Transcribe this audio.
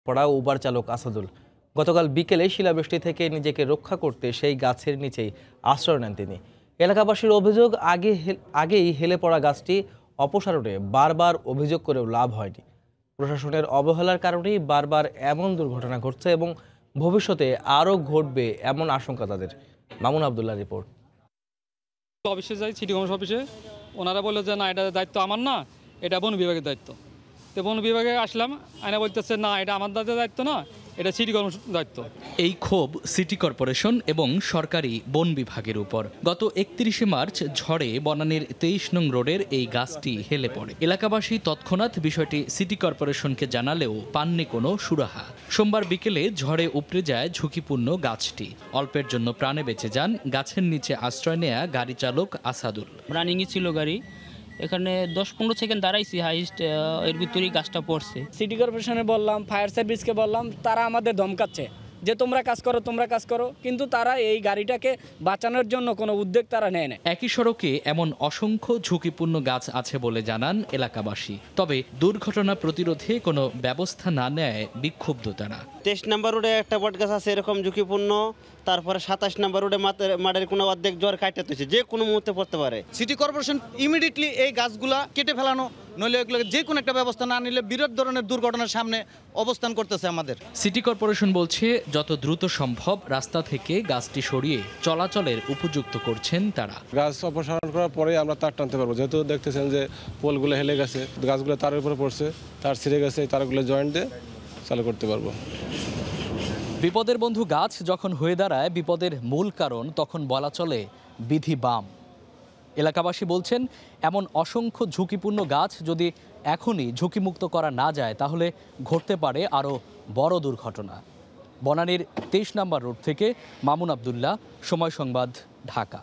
পড়া উবার চালক আসাদুল গতকাল বিকেলে শিলাবৃষ্টি থেকে নিজেকে রক্ষা করতে সেই গাছের নিচেই আশ্রয় নেন তিনি। এলাকাবাসীর অভিযোগ আগেই হেলে পড়া গাছটি অপসারণে বারবার অভিযোগ করেও লাভ হয়নি। প্রশাসনের অবহেলার কারণেই বারবার এমন দুর্ঘটনা ঘটছে এবং ভবিষ্যতে আরও ঘটবে এমন আশঙ্কা তাদের। মামুন আবদুল্লাহ রিপোর্ট। অফিসে যাই, সিটি কমিশন অফিসে, ওনারা বললো যে না, এটা দায়িত্ব আমার না, এটা বন বিভাগের দায়িত্ব। তো বন বিভাগে আসলাম, আয়না বলতেছে না, এটা আমার দায়িত্ব না, এটা সিটি কর্পোরেশনের দায়িত্ব। এই ক্ষোভ সিটি কর্পোরেশন এবং সরকারি বন বিভাগের উপর। গত 31শে মার্চ ঝড়ে বনানীর 23 নং রোডের এই গাছটি হেলে পড়ে। এলাকাবাসী তৎক্ষণাৎ বিষয়টি সিটি কর্পোরেশনকে জানালেও পাননি কোনো সুরাহা। সোমবার বিকেলে ঝড়ে উপড়ে যায় ঝুঁকিপূর্ণ গাছটি। অল্পের জন্য প্রাণে বেঁচে যান গাছের নিচে আশ্রয় নেয়া গাড়ি চালক আসাদুল। রানিংয়ে ছিল গাড়ি, এখানে 10-15 সেকেন্ড দাঁড়াইছি, হাইস্ট এর ভিতরেই গাছটা পড়ছে। সিটি কর্পোরেশনে বললাম, ফায়ার সার্ভিসকে বললাম, তারা আমাদের ধমকাচ্ছে যে তোমরা কাজ করো, কিন্তু তারা এই গাড়িটাকে বাঁচানোর জন্য কোনো উদ্যোগ তারা নেয় না। একই সড়কে এমন অসংখ্য ঝুঁকিপূর্ণ গাছ আছে বলে জানান এলাকাবাসী। তবে দুর্ঘটনা প্রতিরোধে কোনো ব্যবস্থা না নেয় বিক্ষুব্ধ তারা। 23 নম্বর রোডে একটা বট গাছ আছে এরকম ঝুঁকিপূর্ণ, তারপরে 27 নম্বর রোডে মাঠের কোনো অর্ধেক জ্বর কাটতে হচ্ছে, যে কোনো মুহূর্তে পড়তে পারে। সিটি কর্পোরেশন ইমিডিয়েটলি এই গাছগুলা কেটে ফেলানো, নইলে এগুলো যে কোনো একটা ব্যবস্থা না নিলে বিরাট ধরনের দুর্ঘটনার সামনে অবস্থান করতেছে আমাদের। সিটি কর্পোরেশন বলছে যত দ্রুত সম্ভব রাস্তা থেকে গাছটি সরিয়ে চলাচলের উপযুক্ত করছেন তারা। গাছ অপসারণ করার পরে আমরা তার টানতে পারবো, যেহেতু দেখতেছেন যে পোলগুলো হেলে গেছে, গাছগুলো তারের উপরে পড়ছে, তার ছিঁড়ে গেছে, তারগুলো জয়েন্ট দিয়ে চালু করতে পারবো। বিপদের বন্ধু গাছ যখন হয়ে দাঁড়ায় বিপদের মূল কারণ, তখন বলা চলে বিধি বাম। এলাকাবাসী বলছেন এমন অসংখ্য ঝুঁকিপূর্ণ গাছ যদি এখনই ঝুঁকিমুক্ত করা না যায় তাহলে ঘটতে পারে আরও বড় দুর্ঘটনা। বনানীর 23 নম্বর রোড থেকে মামুন আবদুল্লাহ, সময় সংবাদ, ঢাকা।